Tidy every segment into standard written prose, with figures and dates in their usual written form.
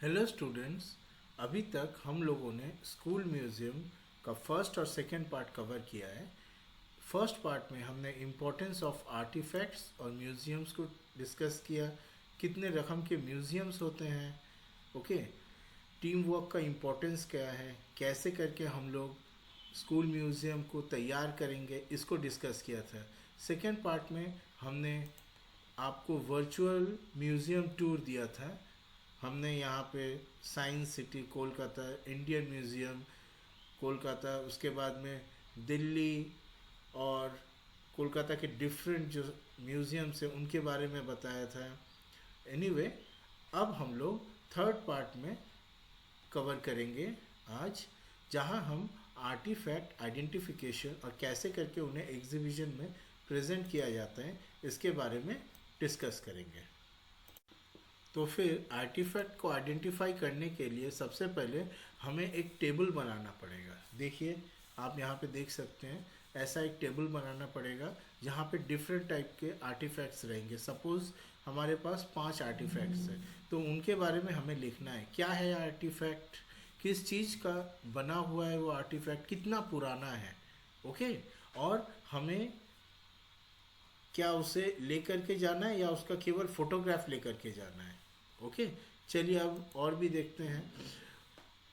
Hello students. अभी तक हम लोगों ने स्कूल म्यूज़ियम का फर्स्ट और सेकंड पार्ट कवर किया है। फर्स्ट पार्ट में हमने इम्पोर्टेंस ऑफ आर्टिफैक्ट्स और म्यूज़ियम्स को डिस्कस किया। कितने रकम के म्यूज़ियम्स होते हैं, ओके। टीम वर्क का इम्पोर्टेंस क्या है, कैसे करके हम लोग स्कूल म्यूज़ियम को तैयार करेंगे, इसको डिस्कस किया था। सेकंड पार्ट में हमने आपको वर्चुअल म्यूज़ियम टूर दिया था। हमने यहाँ पे science city Kolkata, Indian museum Kolkata, उसके बाद में दिल्ली और कोलकाता के डिफरेंट जो म्यूज़ियम्स हैं उनके बारे में बताया था। एनीवे, अब हम लोग थर्ड पार्ट में कवर करेंगे आज, जहाँ हम आर्टिफैक्ट आइडेंटिफिकेशन और कैसे करके उन्हें एग्जीबिशन में प्रेजेंट किया जाता है इसके बारे में डिस्कस करेंगे। तो फिर आर्टिफैक्ट को आइडेंटिफाई करने के लिए सबसे पहले हमें एक टेबल बनाना पड़ेगा। देखिए, आप यहाँ पे देख सकते हैं, ऐसा एक टेबल बनाना पड़ेगा जहाँ पे डिफरेंट टाइप के आर्टिफैक्ट्स रहेंगे। सपोज़ हमारे पास 5 आर्टिफैक्ट्स हैं, तो उनके बारे में हमें लिखना है क्या है आर्टिफैक्ट, किस चीज़ का बना हुआ है वो आर्टिफैक्ट, कितना पुराना है, ओके। और हमें क्या उसे लेकर के जाना है या उसका केवल फोटोग्राफ लेकर के जाना है, ओके। चलिए अब और भी देखते हैं।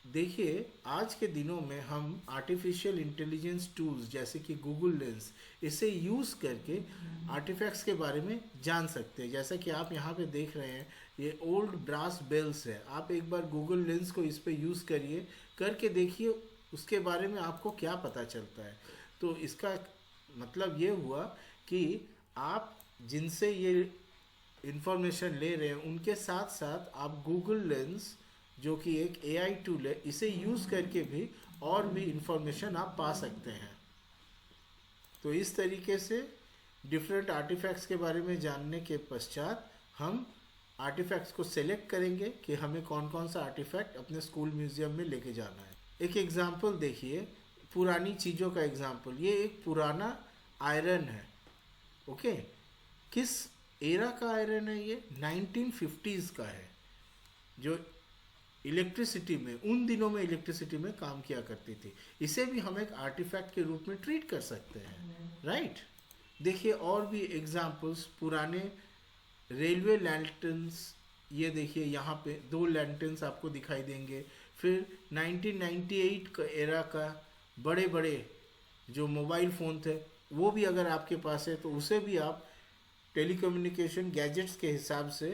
देखिए, आज के दिनों में हम आर्टिफिशियल इंटेलिजेंस टूल्स जैसे कि गूगल लेंस, इसे यूज़ करके आर्टिफैक्ट्स के बारे में जान सकते हैं। जैसा कि आप यहाँ पे देख रहे हैं, ये ओल्ड ब्रास बेल्स है। आप एक बार गूगल लेंस को इस पे यूज़ करिए, करके देखिए उसके बारे में आपको क्या पता चलता है। तो इसका मतलब ये हुआ कि आप जिनसे ये इंफॉर्मेशन ले रहे हैं उनके साथ साथ आप गूगल लेंस, जो कि एक एआई टूल है, इसे यूज़ करके भी और भी इंफॉर्मेशन आप पा सकते हैं। तो इस तरीके से डिफरेंट आर्टिफैक्ट्स के बारे में जानने के पश्चात हम आर्टिफैक्ट्स को सेलेक्ट करेंगे कि हमें कौन कौन सा आर्टिफैक्ट अपने स्कूल म्यूज़ियम में लेके जाना है। एक एग्जाम्पल देखिए, पुरानी चीज़ों का एग्जाम्पल। ये एक पुराना आयरन है, ओके। किस एरा का आयरन है ये? 1950s का है, जो इलेक्ट्रिसिटी में, उन दिनों में इलेक्ट्रिसिटी में काम किया करती थी। इसे भी हम एक आर्टिफैक्ट के रूप में ट्रीट कर सकते हैं, राइट। देखिए और भी एग्जाम्पल्स, पुराने रेलवे लैंटर्न्स। ये देखिए यहाँ पे 2 लैंटर्न्स आपको दिखाई देंगे। फिर 1998 का एरा का बड़े बड़े जो मोबाइल फ़ोन थे, वो भी अगर आपके पास है तो उसे भी आप टेलीकम्युनिकेशन गैजेट्स के हिसाब से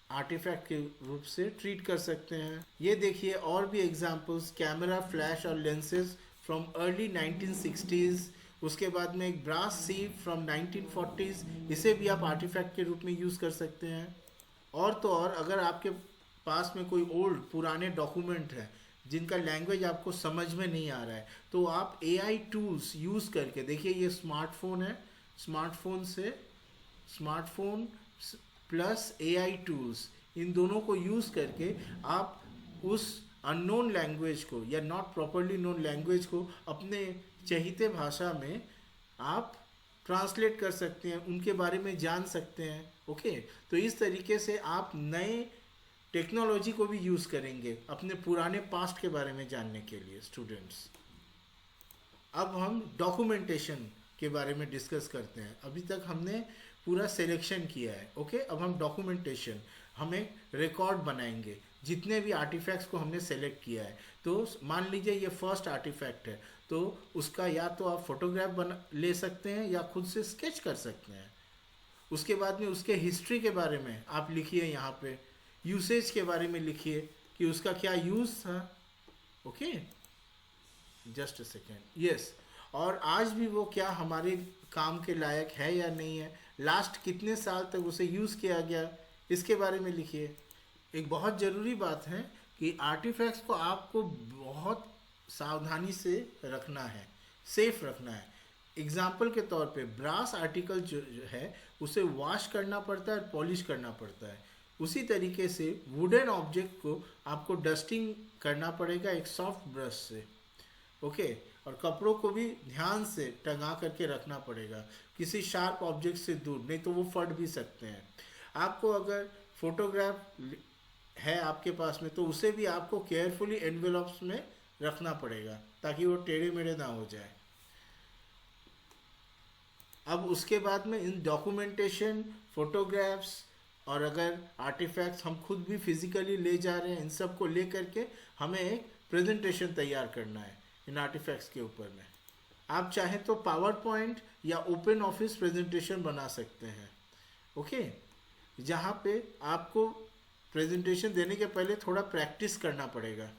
आर्टिफैक्ट के रूप से ट्रीट कर सकते हैं। ये देखिए और भी एग्जांपल्स, कैमरा, फ्लैश और लेंसेज फ्रॉम अर्ली 1960s। उसके बाद में एक ब्रास सीप फ्रॉम 1940s, इसे भी आप आर्टिफैक्ट के रूप में यूज़ कर सकते हैं। और तो और, अगर आपके पास में कोई ओल्ड पुराने डॉक्यूमेंट है जिनका लैंग्वेज आपको समझ में नहीं आ रहा है, तो आप एआई टूल्स यूज़ करके, देखिए ये स्मार्टफोन है, स्मार्टफोन प्लस एआई टूल्स, इन दोनों को यूज़ करके आप उस अननोन लैंग्वेज को या नॉट प्रॉपरली नोन लैंग्वेज को अपने चहीते भाषा में आप ट्रांसलेट कर सकते हैं, उनके बारे में जान सकते हैं, ओके। तो इस तरीके से आप नए टेक्नोलॉजी को भी यूज़ करेंगे अपने पुराने पास्ट के बारे में जानने के लिए, स्टूडेंट्स। अब हम डॉक्यूमेंटेशन के बारे में डिस्कस करते हैं। अभी तक हमने पूरा सिलेक्शन किया है, ओके। अब हम डॉक्यूमेंटेशन, हम एक रिकॉर्ड बनाएंगे जितने भी आर्टिफैक्ट्स को हमने सेलेक्ट किया है। तो मान लीजिए ये फर्स्ट आर्टिफैक्ट है, तो उसका या तो आप फोटोग्राफ बना ले सकते हैं या खुद से स्केच कर सकते हैं। उसके बाद में उसके हिस्ट्री के बारे में आप लिखिए, यहाँ पे यूसेज के बारे में लिखिए कि उसका क्या यूज़ था, okay. Just a second, yes. और आज भी वो क्या हमारे काम के लायक है या नहीं है, लास्ट कितने साल तक उसे यूज़ किया गया, इसके बारे में लिखिए। एक बहुत ज़रूरी बात है कि आर्टिफैक्ट्स को आपको बहुत सावधानी से रखना है, सेफ रखना है। एग्जाम्पल के तौर पे ब्रास आर्टिकल जो है उसे वॉश करना पड़ता है और पॉलिश करना पड़ता है। उसी तरीके से वुडन ऑब्जेक्ट को आपको डस्टिंग करना पड़ेगा एक सॉफ्ट ब्रश से, ओके। और कपड़ों को भी ध्यान से टंगा करके रखना पड़ेगा किसी शार्प ऑब्जेक्ट से दूर, नहीं तो वो फट भी सकते हैं। आपको अगर फोटोग्राफ है आपके पास में, तो उसे भी आपको केयरफुली एनवेलप्स में रखना पड़ेगा ताकि वो टेढ़े मेढ़े ना हो जाए। अब उसके बाद में इन डॉक्यूमेंटेशन, फोटोग्राफ्स और अगर आर्टिफैक्ट्स हम खुद भी फिजिकली ले जा रहे हैं, इन सब को ले करके हमें एक प्रेजेंटेशन तैयार करना है इन आर्टिफैक्ट्स के ऊपर में। आप चाहें तो पावर पॉइंट या ओपन ऑफिस प्रेजेंटेशन बना सकते हैं, ओके, जहाँ पे आपको प्रेजेंटेशन देने के पहले थोड़ा प्रैक्टिस करना पड़ेगा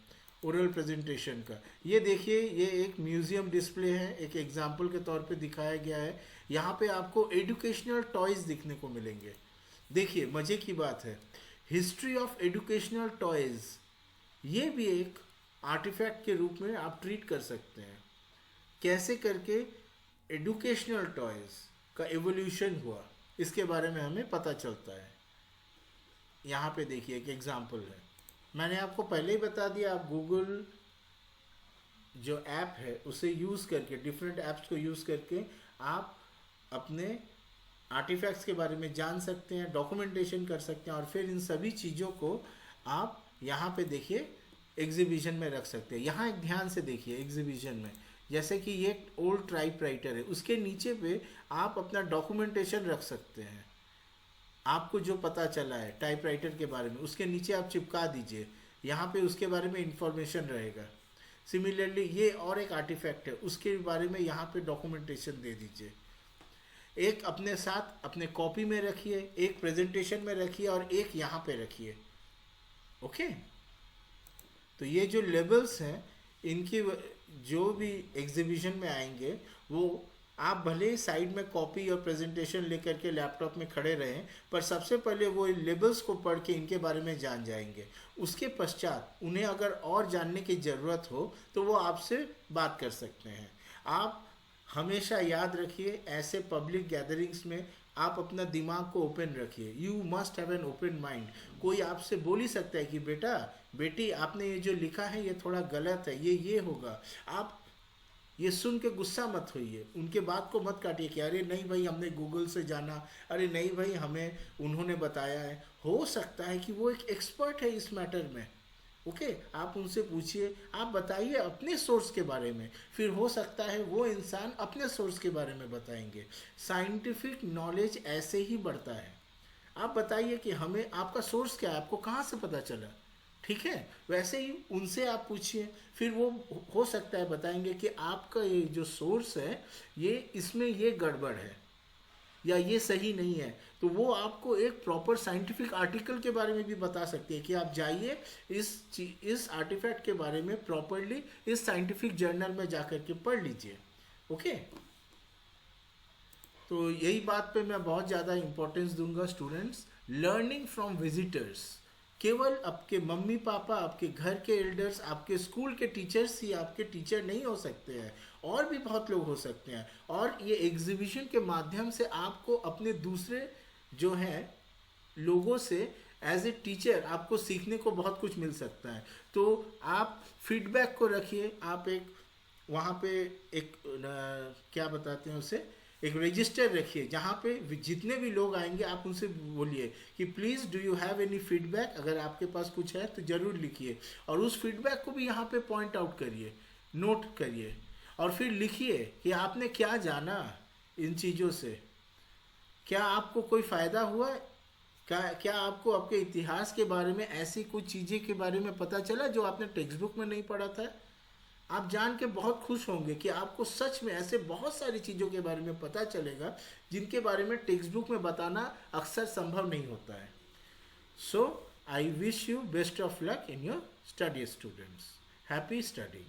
ओरल प्रेजेंटेशन का। ये देखिए, ये एक म्यूजियम डिस्प्ले है, एक एग्जाम्पल के तौर पे दिखाया गया है। यहाँ पे आपको एजुकेशनल टॉयज दिखने को मिलेंगे। देखिए मज़े की बात है, हिस्ट्री ऑफ एजुकेशनल टॉयज, ये भी एक आर्टिफैक्ट के रूप में आप ट्रीट कर सकते हैं। कैसे करके एजुकेशनल टॉयज का एवोल्यूशन हुआ, इसके बारे में हमें पता चलता है। यहाँ पे देखिए एक एग्जाम्पल है, मैंने आपको पहले ही बता दिया, आप गूगल जो ऐप है उसे यूज़ करके, डिफरेंट ऐप्स को यूज़ करके आप अपने आर्टिफैक्ट्स के बारे में जान सकते हैं, डॉक्यूमेंटेशन कर सकते हैं, और फिर इन सभी चीज़ों को आप यहाँ पे देखिए एग्जीबिशन में रख सकते हैं। यहाँ एक ध्यान से देखिए एग्जीबिशन में, जैसे कि ये ओल्ड टाइपराइटर है, उसके नीचे पे आप अपना डॉक्यूमेंटेशन रख सकते हैं। आपको जो पता चला है टाइपराइटर के बारे में, उसके नीचे आप चिपका दीजिए, यहाँ पे उसके बारे में इंफॉर्मेशन रहेगा। सिमिलरली ये और एक आर्टिफैक्ट है, उसके बारे में यहाँ पे डॉक्यूमेंटेशन दे दीजिए। एक अपने साथ अपने कॉपी में रखिए, एक प्रेजेंटेशन में रखिए और एक यहाँ पे रखिए, ओके। तो ये जो लेबल्स हैं, इनकी जो भी एग्जीबिशन में आएंगे, वो आप भले ही साइड में कॉपी और प्रेजेंटेशन लेकर के लैपटॉप में खड़े रहें, पर सबसे पहले वो लेबल्स को पढ़ के इनके बारे में जान जाएंगे। उसके पश्चात उन्हें अगर और जानने की ज़रूरत हो तो वो आपसे बात कर सकते हैं। आप हमेशा याद रखिए, ऐसे पब्लिक गैदरिंग्स में आप अपना दिमाग को ओपन रखिए। You must have an open mind. कोई आपसे बोल ही सकता है कि बेटा बेटी आपने ये जो लिखा है ये थोड़ा गलत है, ये होगा। आप ये सुन के गुस्सा मत होइए, उनके बात को मत काटिए कि अरे नहीं भाई हमने गूगल से जाना, अरे नहीं भाई हमें उन्होंने बताया है। हो सकता है कि वो एक एक्सपर्ट है इस मैटर में, ओके। आप उनसे पूछिए, आप बताइए अपने सोर्स के बारे में, फिर हो सकता है वो इंसान अपने सोर्स के बारे में बताएंगे। साइंटिफिक नॉलेज ऐसे ही बढ़ता है। आप बताइए कि हमें आपका सोर्स क्या है, आपको कहाँ से पता चला, ठीक है। वैसे ही उनसे आप पूछिए, फिर वो हो सकता है बताएंगे कि आपका ये जो सोर्स है ये इसमें ये गड़बड़ है या ये सही नहीं है। तो वो आपको एक प्रॉपर साइंटिफिक आर्टिकल के बारे में भी बता सकते हैं कि आप जाइए इस आर्टिफैक्ट के बारे में प्रॉपरली इस साइंटिफिक जर्नल में जाकर के पढ़ लीजिए, ओके। तो यही बात पे मैं बहुत ज़्यादा इम्पोर्टेंस दूंगा स्टूडेंट्स। लर्निंग फ्रॉम विजिटर्स, केवल आपके मम्मी पापा, आपके घर के एल्डर्स, आपके स्कूल के टीचर्स ही आपके टीचर नहीं हो सकते हैं, और भी बहुत लोग हो सकते हैं। और ये एग्जीबिशन के माध्यम से आपको अपने दूसरे जो हैं लोगों से एज ए टीचर आपको सीखने को बहुत कुछ मिल सकता है। तो आप फीडबैक को रखिए, आप एक वहाँ पे एक क्या बताते हैं उसे, एक रजिस्टर रखिए जहाँ पे जितने भी लोग आएंगे आप उनसे बोलिए कि please do you have any feedback, अगर आपके पास कुछ है तो ज़रूर लिखिए। और उस फीडबैक को भी यहाँ पे पॉइंट आउट करिए, नोट करिए, और फिर लिखिए कि आपने क्या जाना इन चीज़ों से, क्या आपको कोई फ़ायदा हुआ, क्या आपको आपके इतिहास के बारे में ऐसी कुछ चीज़ें के बारे में पता चला जो आपने टेक्स्ट बुक में नहीं पढ़ा था। आप जान के बहुत खुश होंगे कि आपको सच में ऐसे बहुत सारी चीज़ों के बारे में पता चलेगा जिनके बारे में टेक्स्ट बुक में बताना अक्सर संभव नहीं होता है। So I wish you best of luck in your study students. Happy studying.